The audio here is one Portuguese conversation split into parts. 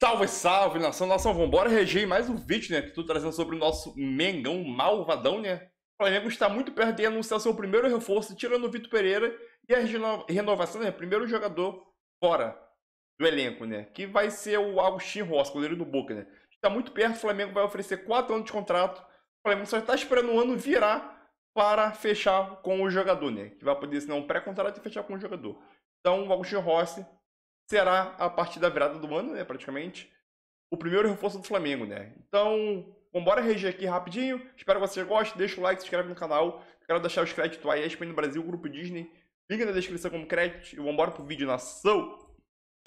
Salve, salve, nação, vambora reger mais um vídeo, né, que tô trazendo sobre o nosso Mengão malvadão, né. O Flamengo está muito perto de anunciar seu primeiro reforço, tirando o Vitor Pereira e a renovação, né, primeiro jogador fora do elenco, né, que vai ser o Agustín Rossi, goleiro do Boca, né. Está muito perto, o Flamengo vai oferecer 4 anos de contrato, o Flamengo só está esperando o ano virar para fechar com o jogador, né, que vai poder assinar um pré-contrato e fechar com o jogador. Então, o Agustín Rossi será, a partir da virada do ano, né, praticamente, o primeiro reforço do Flamengo, né? Então, vambora reger aqui rapidinho. Espero que vocês gostem. Deixa o like, se inscreve no canal. Quero deixar os créditos aí, ESPN no Brasil, Grupo Disney. Link na descrição como crédito. E vambora pro vídeo, nação!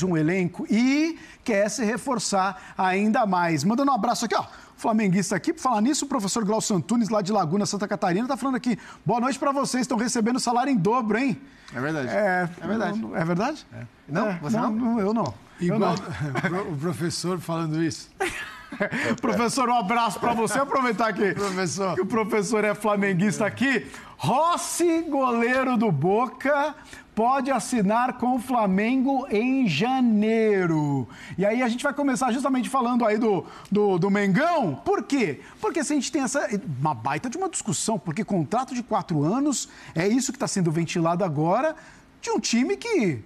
Um elenco e quer se reforçar ainda mais. Mandando um abraço aqui, ó, flamenguista aqui. Por falar nisso, o professor Glaucio Antunes, lá de Laguna, Santa Catarina, tá falando aqui. Boa noite pra vocês, estão recebendo salário em dobro, hein? É verdade. É verdade. É verdade? É. Não? Você não? Eu não. Igual o professor falando isso. Professor, um abraço pra você. Aproveitar que o professor é flamenguista aqui. Rossi, goleiro do Boca, pode assinar com o Flamengo em janeiro. E aí a gente vai começar justamente falando aí do Mengão. Por quê? Porque se a gente tem uma baita de uma discussão, porque contrato de 4 anos é isso que está sendo ventilado agora de um time que,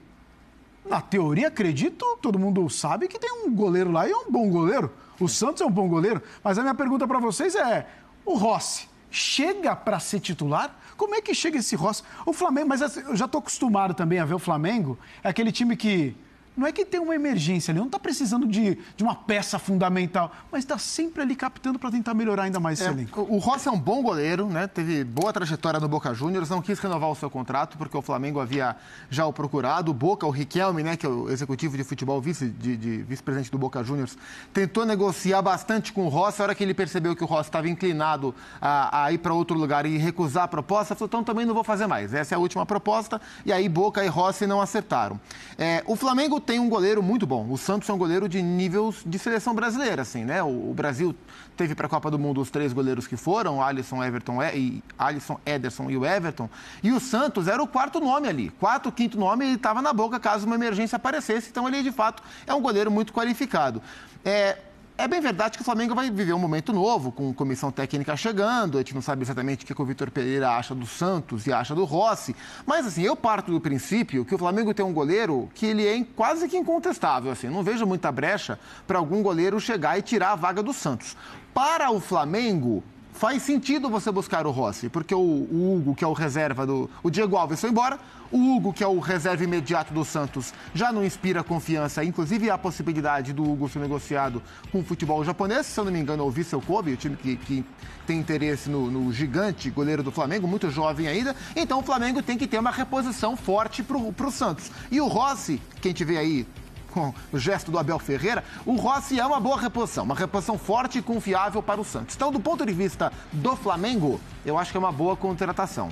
na teoria, acredito, todo mundo sabe que tem um goleiro lá e é um bom goleiro. O Santos é um bom goleiro. Mas a minha pergunta para vocês é, o Rossi chega para ser titular? Como é que chega esse Rossi? O Flamengo, mas eu já estou acostumado também a ver o Flamengo, é aquele time que não é que tem uma emergência ali, não está precisando de uma peça fundamental, mas está sempre ali captando para tentar melhorar ainda mais esse elenco. O Rossi é um bom goleiro, né? Teve boa trajetória no Boca Juniors, não quis renovar o seu contrato porque o Flamengo havia já o procurado. O Boca, o Riquelme, né, que é o executivo de futebol, vice-presidente do Boca Juniors, tentou negociar bastante com o Rossi. A hora que ele percebeu que o Rossi estava inclinado a ir para outro lugar e recusar a proposta, falou, então também não vou fazer mais. Essa é a última proposta. E aí Boca e Rossi não acertaram. O Flamengo tem um goleiro muito bom. O Santos é um goleiro de níveis de seleção brasileira, assim, né? O Brasil teve para a Copa do Mundo os 3 goleiros que foram, Alisson, Ederson e o Everton. E o Santos era o 4º nome ali. 4º, 5º nome, ele estava na boca caso uma emergência aparecesse. Então, ele, de fato, é um goleiro muito qualificado. É bem verdade que o Flamengo vai viver um momento novo, com comissão técnica chegando, a gente não sabe exatamente o que o Vitor Pereira acha do Santos e acha do Rossi, mas assim, eu parto do princípio que o Flamengo tem um goleiro que ele é quase que incontestável, assim, não vejo muita brecha para algum goleiro chegar e tirar a vaga do Santos. Para o Flamengo, faz sentido você buscar o Rossi, porque o Hugo, que é o reserva o Diego Alves foi embora, o Hugo, que é o reserva imediato do Santos, já não inspira confiança, inclusive a possibilidade do Hugo ser negociado com o futebol japonês, se eu não me engano, é o Vissel Kobe, o time que tem interesse no gigante goleiro do Flamengo, muito jovem ainda, então o Flamengo tem que ter uma reposição forte para o Santos. E o Rossi, que a gente vê aí, com o gesto do Abel Ferreira, o Rossi é uma boa reposição, uma reposição forte e confiável para o Santos. Então, do ponto de vista do Flamengo, eu acho que é uma boa contratação.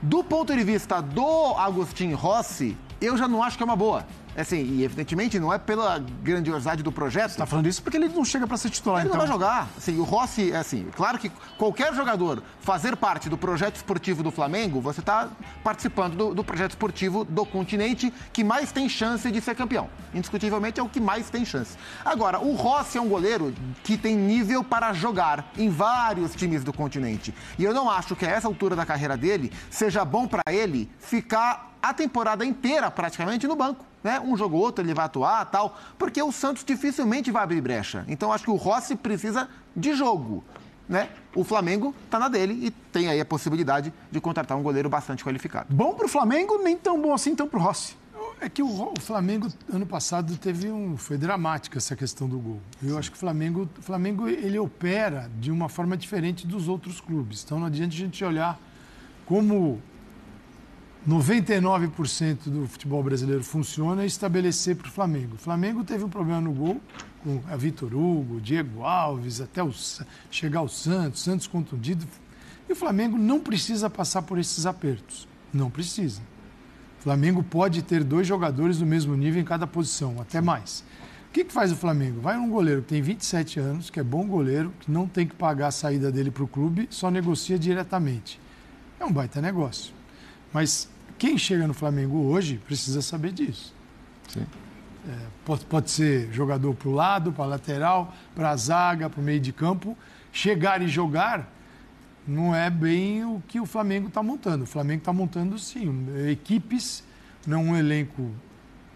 Do ponto de vista do Agustín Rossi, eu já não acho que é uma boa. Assim, e evidentemente não é pela grandiosidade do projeto. Você tá falando isso porque ele não chega para ser titular, ele então. Ele não vai jogar. Assim, o Rossi, assim, claro que qualquer jogador fazer parte do projeto esportivo do Flamengo, você está participando do projeto esportivo do continente que mais tem chance de ser campeão. Indiscutivelmente é o que mais tem chance. Agora, o Rossi é um goleiro que tem nível para jogar em vários times do continente. E eu não acho que a essa altura da carreira dele seja bom para ele ficar a temporada inteira praticamente no banco, né? Um jogo ou outro ele vai atuar, tal, porque o Santos dificilmente vai abrir brecha. Então acho que o Rossi precisa de jogo, né? O Flamengo tá na dele e tem aí a possibilidade de contratar um goleiro bastante qualificado. Bom pro Flamengo, nem tão bom assim, tão pro Rossi. É que o Flamengo, ano passado, foi dramática essa questão do gol. Eu acho que o Flamengo ele opera de uma forma diferente dos outros clubes. Então não adianta a gente olhar como 99% do futebol brasileiro funciona e estabelecer para o Flamengo. O Flamengo teve um problema no gol com a Vitor Hugo, Diego Alves, até chegar ao Santos contundido. E o Flamengo não precisa passar por esses apertos. Não precisa. O Flamengo pode ter 2 jogadores do mesmo nível em cada posição, até mais. O que faz o Flamengo? Vai um goleiro que tem 27 anos, que é bom goleiro, que não tem que pagar a saída dele para o clube, só negocia diretamente. É um baita negócio. Mas quem chega no Flamengo hoje precisa saber disso. Sim. Pode ser jogador para o lado, para a lateral, para a zaga, para o meio de campo. Chegar e jogar não é bem o que o Flamengo está montando. O Flamengo está montando, sim, equipes, não um elenco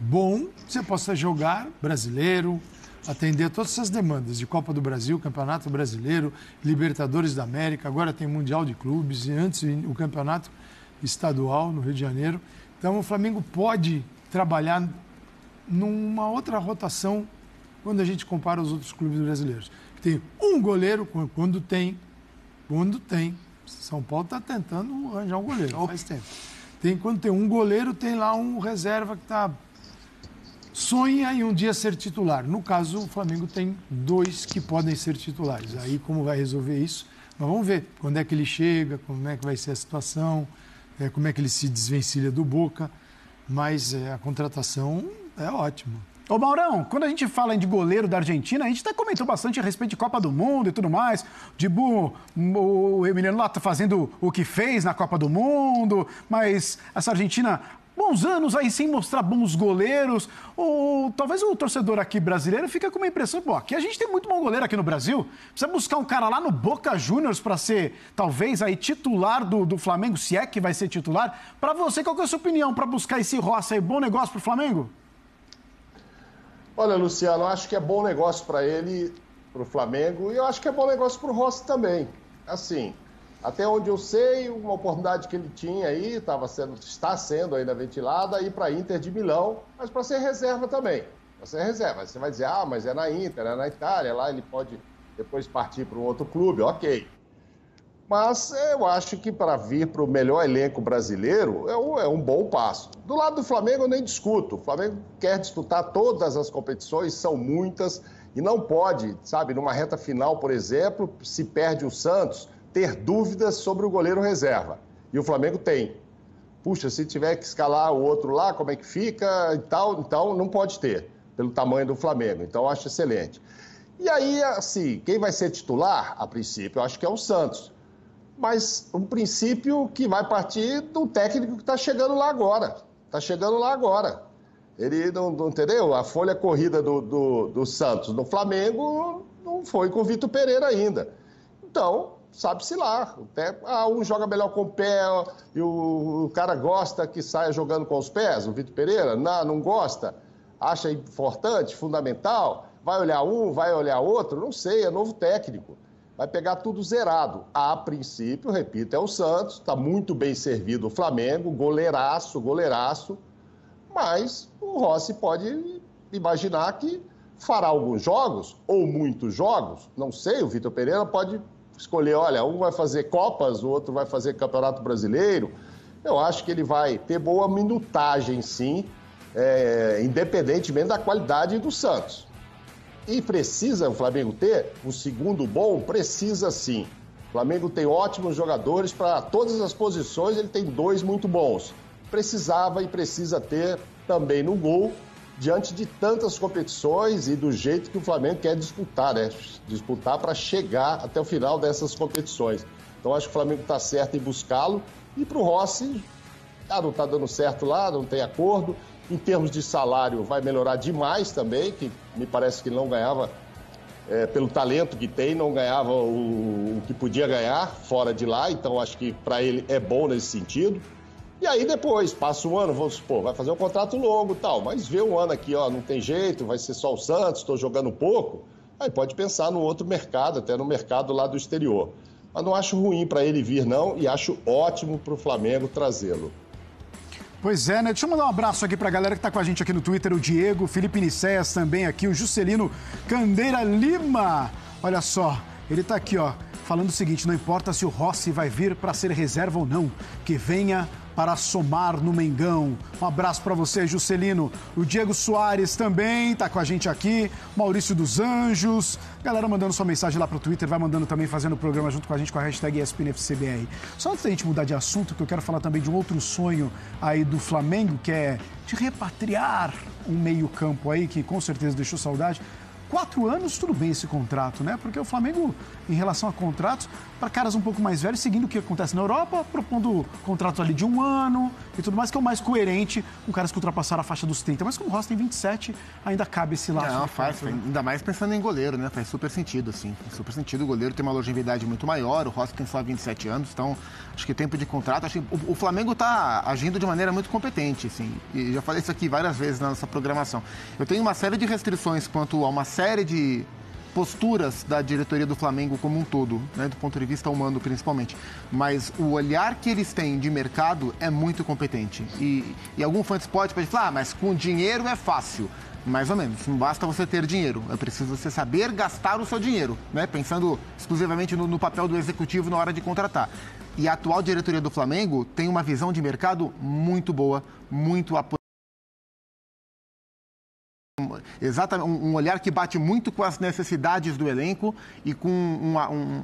bom. Você possa jogar brasileiro, atender a todas essas demandas de Copa do Brasil, Campeonato Brasileiro, Libertadores da América, agora tem Mundial de Clubes e antes o Campeonato Estadual no Rio de Janeiro. Então o Flamengo pode trabalhar numa outra rotação quando a gente compara os outros clubes brasileiros. Tem um goleiro, quando tem. São Paulo está tentando arranjar um goleiro, faz tempo. Quando tem um goleiro, tem lá um reserva que sonha em um dia ser titular. No caso, o Flamengo tem 2 que podem ser titulares. Aí como vai resolver isso? Nós vamos ver quando é que ele chega, como é que vai ser a situação, como é que ele se desvencilha do Boca. Mas a contratação é ótima. Ô Maurão, quando a gente fala de goleiro da Argentina, a gente até comentou bastante a respeito de Copa do Mundo e tudo mais. O Emiliano lá tá fazendo o que fez na Copa do Mundo, mas essa Argentina, bons anos aí sem mostrar bons goleiros. Talvez o torcedor aqui brasileiro fica com uma impressão, aqui a gente tem muito bom goleiro aqui no Brasil. Precisa buscar um cara lá no Boca Juniors para ser, talvez, aí titular do Flamengo, se é que vai ser titular. Para você, qual que é a sua opinião para buscar esse Rossi aí? Bom negócio pro Flamengo? Olha, Luciano, eu acho que é bom negócio para ele, para o Flamengo, e eu acho que é bom negócio para o Rossi também. Assim, até onde eu sei, uma oportunidade que ele tinha aí, está sendo ainda ventilada, ir para a Inter de Milão, mas para ser reserva também. Para ser reserva. Você vai dizer, mas é na Inter, é na Itália, lá ele pode depois partir para um outro clube, ok. Mas eu acho que para vir para o melhor elenco brasileiro é um bom passo. Do lado do Flamengo eu nem discuto. O Flamengo quer disputar todas as competições, são muitas, e não pode, numa reta final, por exemplo, se perde o Santos, ter dúvidas sobre o goleiro reserva. E o Flamengo tem. Puxa, se tiver que escalar o outro lá, como é que fica e tal, então não pode ter, pelo tamanho do Flamengo. Então eu acho excelente. E aí, assim, quem vai ser titular, a princípio, eu acho que é o Santos. Mas um princípio que vai partir do técnico que está chegando lá agora. Ele não entendeu? A folha corrida do Santos no Flamengo não foi com o Vitor Pereira ainda. Então, sabe-se lá. Um joga melhor com o pé e o cara gosta que saia jogando com os pés, o Vitor Pereira. Não gosta, acha importante, fundamental. Vai olhar um, vai olhar outro, não sei, é novo técnico. Vai pegar tudo zerado. A princípio, repito, é o Santos, está muito bem servido o Flamengo, goleiraço, mas o Rossi pode imaginar que fará alguns jogos, ou muitos jogos, não sei, o Vitor Pereira pode escolher, olha, um vai fazer Copas, o outro vai fazer Campeonato Brasileiro. Eu acho que ele vai ter boa minutagem, sim, independentemente da qualidade do Santos. E precisa o Flamengo ter um segundo bom? Precisa sim. O Flamengo tem ótimos jogadores para todas as posições, ele tem 2 muito bons. Precisava e precisa ter também no gol, diante de tantas competições e do jeito que o Flamengo quer disputar, né? Disputar para chegar até o final dessas competições. Então acho que o Flamengo está certo em buscá-lo. E para o Rossi, não está dando certo lá, não tem acordo. Em termos de salário, vai melhorar demais também, que me parece que não ganhava, pelo talento que tem, não ganhava o que podia ganhar fora de lá, então acho que para ele é bom nesse sentido. E aí depois, passa um ano, vamos supor, vai fazer um contrato longo e tal, mas vê um ano aqui, não tem jeito, vai ser só o Santos, estou jogando pouco, aí pode pensar no outro mercado, até no mercado lá do exterior. Mas não acho ruim para ele vir, não, e acho ótimo para o Flamengo trazê-lo. Pois é, né? Deixa eu mandar um abraço aqui pra galera que tá com a gente aqui no Twitter, o Diego, o Felipe Nicéas também aqui, o Juscelino Candeira Lima. Olha só, ele tá aqui, falando o seguinte, não importa se o Rossi vai vir para ser reserva ou não, que venha para somar no Mengão. Um abraço para você, Juscelino. O Diego Soares também tá com a gente aqui, Maurício dos Anjos. Galera mandando sua mensagem lá pro Twitter, vai mandando também, fazendo o programa junto com a gente com a hashtag ESPNFCBR. Só antes da gente mudar de assunto, que eu quero falar também de um outro sonho aí do Flamengo, que é de repatriar um meio-campo aí, que com certeza deixou saudade. 4 anos, tudo bem esse contrato, né? Porque o Flamengo, em relação a contratos, para caras um pouco mais velhos, seguindo o que acontece na Europa, propondo contrato ali de 1 ano e tudo mais, que é o mais coerente com caras que ultrapassaram a faixa dos 30. Mas como o Rossi tem 27, ainda cabe esse laço. Não, faz, ainda mais pensando em goleiro, né? Faz super sentido, assim. Faz super sentido. O goleiro tem uma longevidade muito maior, o Rossi tem só 27 anos, então acho que tempo de contrato. Acho que o Flamengo está agindo de maneira muito competente, assim. E já falei isso aqui várias vezes na nossa programação. Eu tenho uma série de restrições quanto a uma série de posturas da diretoria do Flamengo como um todo, né, do ponto de vista humano principalmente, mas o olhar que eles têm de mercado é muito competente e algum fã de esporte pode falar, mas com dinheiro é fácil, mais ou menos, não basta você ter dinheiro, é preciso você saber gastar o seu dinheiro, né, pensando exclusivamente no papel do executivo na hora de contratar. E a atual diretoria do Flamengo tem uma visão de mercado muito boa, muito apurada. Exatamente, um olhar que bate muito com as necessidades do elenco e com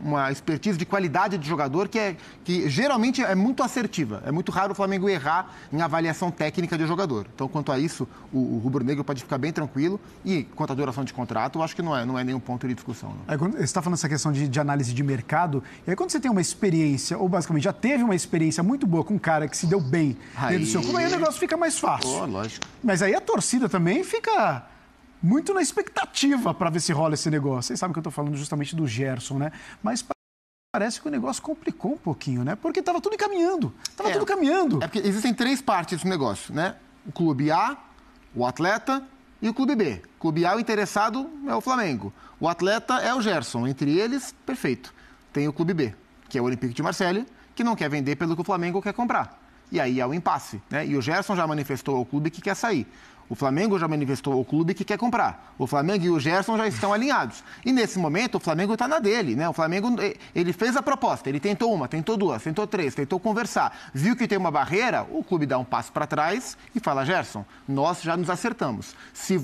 uma expertise de qualidade de jogador que geralmente é muito assertiva. É muito raro o Flamengo errar em avaliação técnica de jogador. Então, quanto a isso, o rubro-negro pode ficar bem tranquilo e quanto à duração de contrato, eu acho que não é nenhum ponto de discussão. Não. Aí, quando você está falando essa questão de análise de mercado, e aí quando você tem uma experiência, ou basicamente já teve uma experiência muito boa com um cara que se deu bem dentro do seu clube, aí o negócio fica mais fácil. Oh, lógico. Mas aí a torcida também fica muito na expectativa para ver se rola esse negócio. Vocês sabem que eu estou falando justamente do Gerson, né? Mas parece que o negócio complicou um pouquinho, né? Porque estava tudo encaminhando. Estava tudo caminhando. É porque existem 3 partes do negócio, né? O clube A, o atleta e o clube B. O clube A, o interessado é o Flamengo. O atleta é o Gerson. Entre eles, perfeito. Tem o clube B, que é o Olympique de Marseille, que não quer vender pelo que o Flamengo quer comprar. E aí é o impasse, né? E o Gerson já manifestou ao clube que quer sair. O Flamengo já manifestou ao clube que quer comprar. O Flamengo e o Gerson já estão alinhados. E nesse momento o Flamengo está na dele, né? O Flamengo, ele fez a proposta, ele tentou uma, tentou 2, tentou 3, tentou conversar. Viu que tem uma barreira, o clube dá um passo para trás e fala, Gerson, nós já nos acertamos.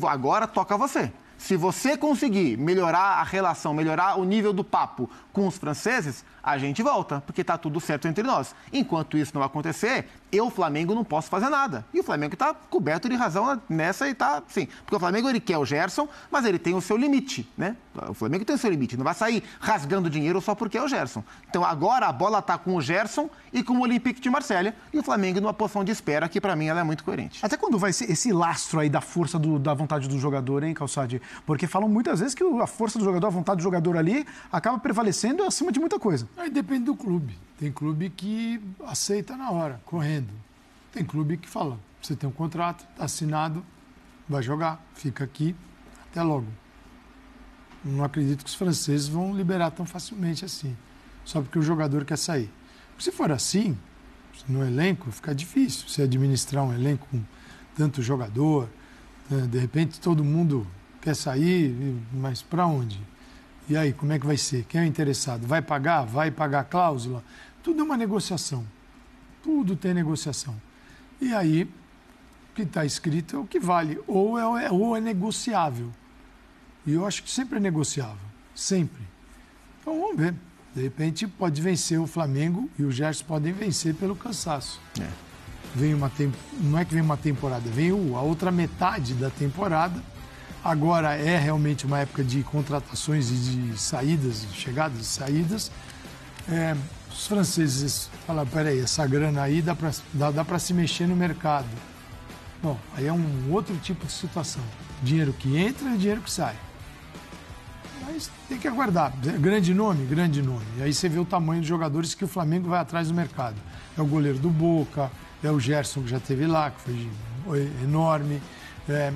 Agora toca você. Se você conseguir melhorar a relação, melhorar o nível do papo com os franceses, a gente volta, porque está tudo certo entre nós. Enquanto isso não acontecer, eu, Flamengo, não posso fazer nada. E o Flamengo está coberto de razão nessa e está, sim. Porque o Flamengo, ele quer o Gerson, mas ele tem o seu limite, né? O Flamengo tem o seu limite, não vai sair rasgando dinheiro só porque é o Gerson. Então, agora a bola está com o Gerson e com o Olympique de Marseille, e o Flamengo numa posição de espera que, para mim, ela é muito coerente. Até quando vai ser esse lastro aí da força da vontade do jogador, hein, Calçade? Porque falam muitas vezes que a força do jogador, a vontade do jogador ali, acaba prevalecendo acima de muita coisa. Aí depende do clube. Tem clube que aceita na hora, correndo. Tem clube que fala, você tem um contrato, está assinado, vai jogar, fica aqui, até logo. Não acredito que os franceses vão liberar tão facilmente assim, só porque o jogador quer sair. Se for assim, no elenco, fica difícil você administrar um elenco com tanto jogador, de repente todo mundo quer sair, mas para onde? E aí, como é que vai ser? Quem é o interessado? Vai pagar? Vai pagar a cláusula? Tudo é uma negociação. Tudo tem negociação. E aí, o que está escrito é o que vale. Ou é negociável. E eu acho que sempre é negociável. Sempre. Então, vamos ver. De repente, pode vencer o Flamengo e o Gerson podem vencer pelo cansaço. Não é que vem uma temporada, vem a outra metade da temporada. Agora é realmente uma época de contratações e de saídas, de chegadas e saídas. Os franceses falam, peraí, essa grana aí dá para se mexer no mercado. Bom, aí é um outro tipo de situação. Dinheiro que entra e dinheiro que sai. Mas tem que aguardar. Grande nome, grande nome. E aí você vê o tamanho dos jogadores que o Flamengo vai atrás do mercado. É o goleiro do Boca, é o Gerson que já esteve lá, que foi enorme.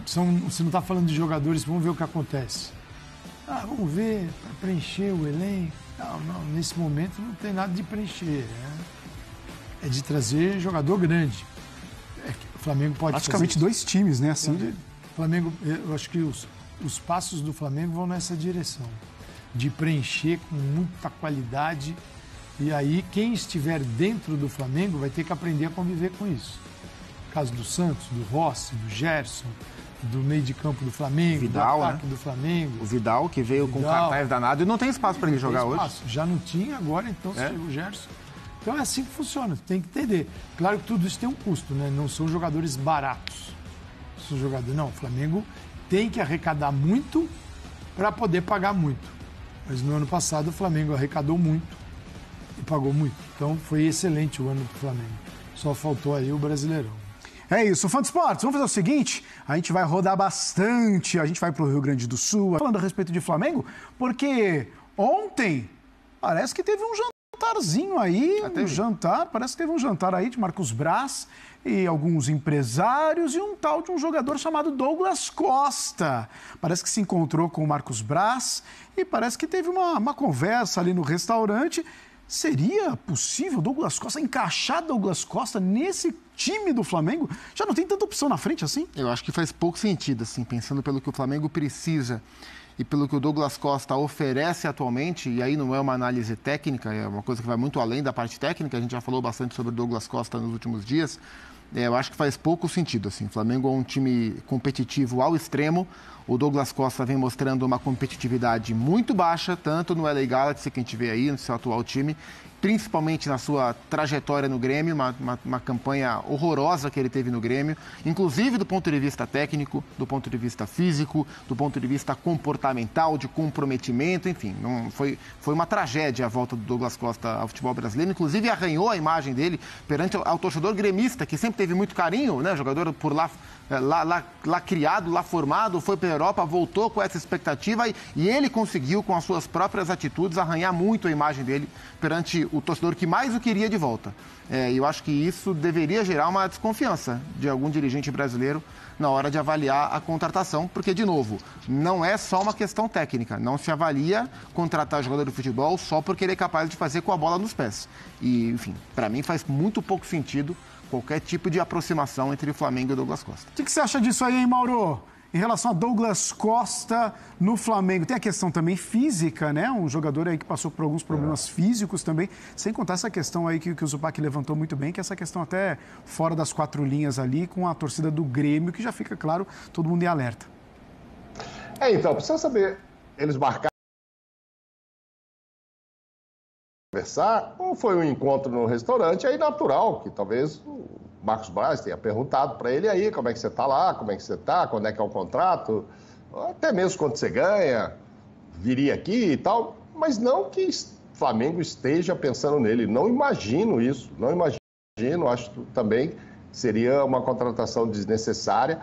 Você não está falando de jogadores, vamos ver o que acontece. Vamos ver, para preencher o elenco. Não, nesse momento não tem nada de preencher. É de trazer jogador grande. O Flamengo pode praticamente fazer 2 times, né? Assim, Flamengo, eu acho que os passos do Flamengo vão nessa direção. De preencher com muita qualidade. E aí, quem estiver dentro do Flamengo vai ter que aprender a conviver com isso. Caso do Santos, do Rossi, do Gerson, do meio de campo do Flamengo, Vidal, do ataque, né? do Flamengo. O Vidal, que veio com cartaz danado e não tem espaço para ele jogar hoje. Já não tinha, agora então chega o Gerson. Então é assim que funciona, tem que entender. Claro que tudo isso tem um custo, né? Não são jogadores baratos. O Flamengo tem que arrecadar muito para poder pagar muito. Mas no ano passado o Flamengo arrecadou muito e pagou muito. Então foi excelente o ano do Flamengo. Só faltou aí o Brasileirão. É isso, Fã de Esportes, vamos fazer o seguinte, a gente vai rodar bastante, a gente vai para o Rio Grande do Sul, falando a respeito de Flamengo, porque ontem parece que teve um jantarzinho aí, parece que teve um jantar aí de Marcos Braz e alguns empresários e um tal de um jogador chamado Douglas Costa. Parece que se encontrou com o Marcos Braz e parece que teve uma conversa ali no restaurante. Seria possível Douglas Costa, encaixar Douglas Costa nesse time do Flamengo? Já não tem tanta opção na frente assim? Eu acho que faz pouco sentido, assim, pensando pelo que o Flamengo precisa e pelo que o Douglas Costa oferece atualmente, e aí não é uma análise técnica, é uma coisa que vai muito além da parte técnica, a gente já falou bastante sobre o Douglas Costa nos últimos dias, eu acho que faz pouco sentido, assim, o Flamengo é um time competitivo ao extremo, o Douglas Costa vem mostrando uma competitividade muito baixa, tanto no LA Galaxy, que a gente vê aí, no seu atual time, principalmente na sua trajetória no Grêmio, uma campanha horrorosa que ele teve no Grêmio, inclusive do ponto de vista técnico, do ponto de vista físico, do ponto de vista comportamental, de comprometimento, enfim, foi uma tragédia a volta do Douglas Costa ao futebol brasileiro, inclusive arranhou a imagem dele perante ao torcedor gremista, que sempre teve muito carinho, né, jogador por lá criado, lá formado, foi para a Europa, voltou com essa expectativa e ele conseguiu, com as suas próprias atitudes, arranhar muito a imagem dele perante o torcedor que mais o queria de volta. E eu acho que isso deveria gerar uma desconfiança de algum dirigente brasileiro na hora de avaliar a contratação, porque, de novo, não é só uma questão técnica, não se avalia contratar jogador de futebol só porque ele é capaz de fazer com a bola nos pés. E, enfim, para mim faz muito pouco sentido qualquer tipo de aproximação entre o Flamengo e o Douglas Costa. O que você acha disso aí, hein, Mauro? Em relação a Douglas Costa no Flamengo, tem a questão também física, né? Um jogador aí que passou por alguns problemas físicos também, sem contar essa questão aí que o Zupac levantou muito bem, que é essa questão até fora das quatro linhas ali, com a torcida do Grêmio, que já fica claro, todo mundo em alerta. Então, precisa saber, eles marcaram conversar, ou foi um encontro no restaurante, aí natural, que talvez o Marcos Braz tenha perguntado para ele aí, como é que você está lá, como é que você está, quando é que é o contrato, até mesmo quando você ganha, viria aqui e tal, mas não que o Flamengo esteja pensando nele, não imagino isso, não imagino, acho que também seria uma contratação desnecessária,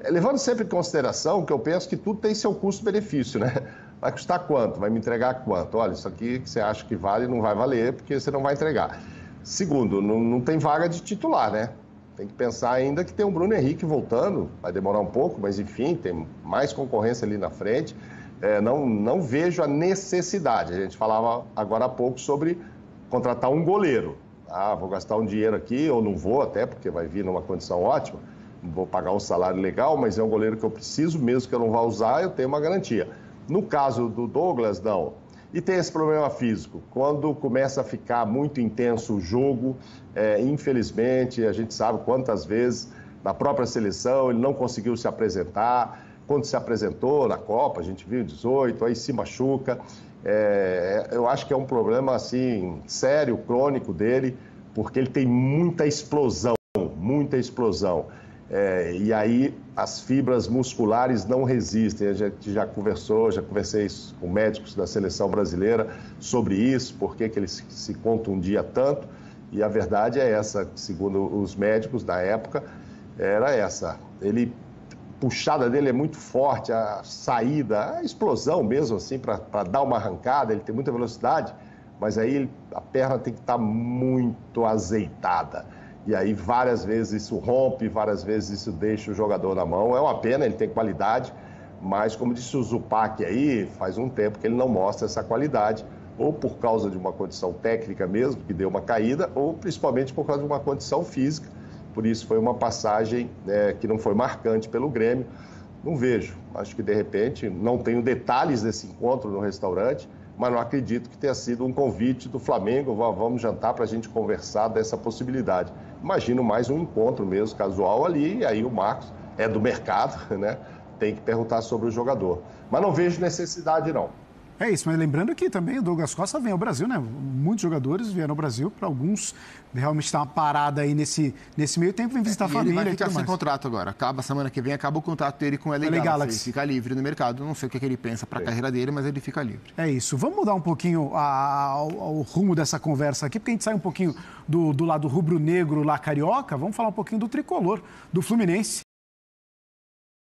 levando sempre em consideração que eu penso que tudo tem seu custo-benefício, né? Vai custar quanto? Vai me entregar quanto? Olha, isso aqui que você acha que vale não vai valer porque você não vai entregar. Segundo, não tem vaga de titular, né? Tem que pensar ainda que tem o Bruno Henrique voltando, vai demorar um pouco, mas enfim, tem mais concorrência ali na frente. Não vejo a necessidade. A gente falava agora há pouco sobre contratar um goleiro. Vou gastar um dinheiro aqui, ou não vou até, porque vai vir numa condição ótima, não vou pagar um salário legal, mas é um goleiro que eu preciso, mesmo que eu não vá usar, eu tenho uma garantia. No caso do Douglas, não. E tem esse problema físico. Quando começa a ficar muito intenso o jogo, infelizmente, a gente sabe quantas vezes na própria seleção ele não conseguiu se apresentar. Quando se apresentou na Copa, a gente viu 18, aí se machuca. Eu acho que é um problema assim, sério, crônico dele, porque ele tem muita explosão, muita explosão. E aí as fibras musculares não resistem. A gente já conversei com médicos da seleção brasileira sobre isso, por que ele se contundia tanto. E a verdade é essa, segundo os médicos da época, era essa. A puxada dele é muito forte, a saída, a explosão mesmo, assim, para dar uma arrancada, ele tem muita velocidade, mas aí a perna tem que estar muito azeitada. E aí várias vezes isso rompe, várias vezes isso deixa o jogador na mão. É uma pena, ele tem qualidade, mas como disse o Zupac aí, faz um tempo que ele não mostra essa qualidade, ou por causa de uma condição técnica mesmo, que deu uma caída, ou principalmente por causa de uma condição física. Por isso foi uma passagem que não foi marcante pelo Grêmio. Não vejo, acho que de repente, não tenho detalhes desse encontro no restaurante, mas não acredito que tenha sido um convite do Flamengo, vamos jantar para a gente conversar dessa possibilidade. Imagino mais um encontro mesmo, casual ali, e aí o Marcos é do mercado, né? Tem que perguntar sobre o jogador. Mas não vejo necessidade, não. É isso, mas lembrando que também o Douglas Costa vem ao Brasil, né? Muitos jogadores vieram ao Brasil, para alguns realmente está uma parada aí nesse meio tempo, vem visitar a família. Ele vai ficar e tudo sem mais. contrato agora. Acaba semana que vem, acaba o contrato dele com o LA Galaxy. Ele fica livre no mercado. Não sei o que ele pensa para a carreira dele, mas ele fica livre. É isso. Vamos mudar um pouquinho o rumo dessa conversa aqui, porque a gente sai um pouquinho do lado rubro-negro lá carioca. Vamos falar um pouquinho do tricolor, do Fluminense.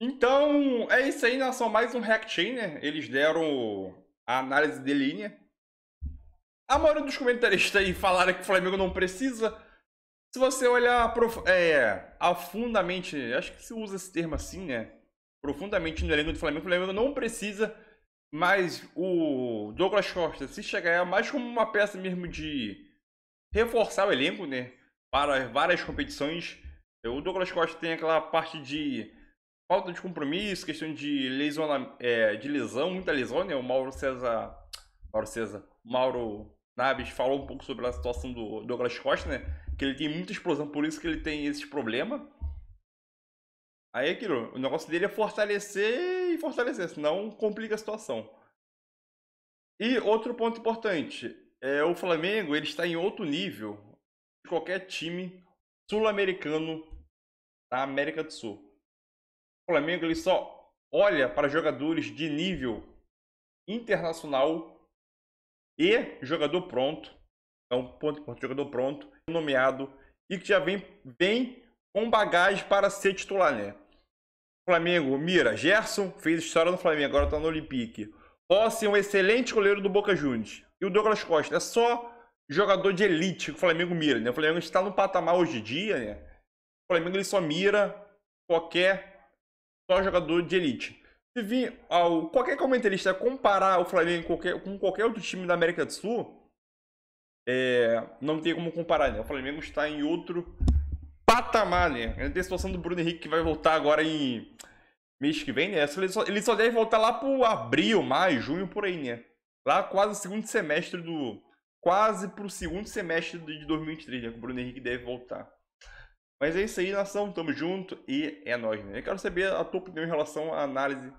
Então, é isso aí, nação. Mais um React, né? Eles deram a análise de linha. A maioria dos comentaristas aí falaram que o Flamengo não precisa. Se você olhar profundamente, acho que se usa esse termo assim, né? Profundamente no elenco do Flamengo, o Flamengo não precisa, mas o Douglas Costa, se chegar, é mais como uma peça mesmo de reforçar o elenco, né? Para várias competições. O Douglas Costa tem aquela parte de falta de compromisso, questão de lesão, muita lesão, né? O Mauro Naves falou um pouco sobre a situação do Douglas Costa, né? Que ele tem muita explosão, por isso que ele tem esses problemas. Aí aquilo, o negócio dele é fortalecer, senão complica a situação. E outro ponto importante, o Flamengo ele está em outro nível de qualquer time sul-americano da América do Sul. O Flamengo ele só olha para jogadores de nível internacional e jogador pronto. Então, ponto importante, jogador pronto, nomeado e que já vem com bagagem para ser titular, né? O Flamengo mira, Gerson fez história no Flamengo, agora está no Olympique. Rossi é um excelente goleiro do Boca Juniors. E o Douglas Costa é só jogador de elite que o Flamengo mira, né? O Flamengo está no patamar hoje em dia, né? O Flamengo ele só mira só jogador de elite. Se vir qualquer comentarista comparar o Flamengo com qualquer outro time da América do Sul, não tem como comparar, né? O Flamengo está em outro patamar, né? Tem a situação do Bruno Henrique que vai voltar agora em mês que vem, né? Ele só deve voltar lá pro abril, maio, junho, por aí, né? Lá quase pro segundo semestre de 2023, né? Que o Bruno Henrique deve voltar. Mas é isso aí, nação. Tamo junto e é nóis, né? Eu quero saber a tua opinião em relação à análise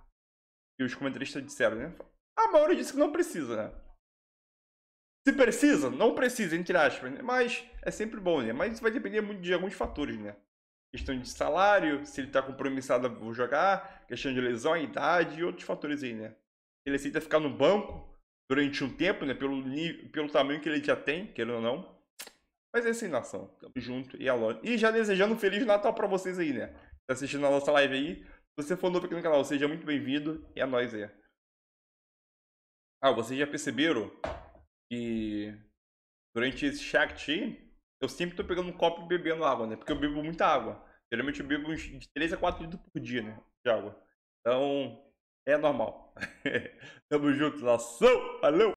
que os comentaristas disseram, né? A maioria disse que não precisa, né? Se precisa, não precisa, entre aspas, né? Mas é sempre bom, né? Mas isso vai depender muito de alguns fatores, né? Questão de salário, se ele tá compromissado a jogar, questão de lesão, idade e outros fatores aí, né? Ele aceita ficar no banco durante um tempo, né? Pelo tamanho que ele já tem, querendo ou não. Mas é isso aí, nação. Tamo junto e alô. E já desejando um Feliz Natal pra vocês aí, né? Tá assistindo a nossa live aí. Se você for novo aqui no canal, seja muito bem-vindo e é nóis aí. Vocês já perceberam que durante esse Shaq eu sempre tô pegando um copo e bebendo água, né? Porque eu bebo muita água. Geralmente eu bebo uns de 3 a 4 litros por dia, né? De água. Então, é normal. Tamo junto, nação. Valeu!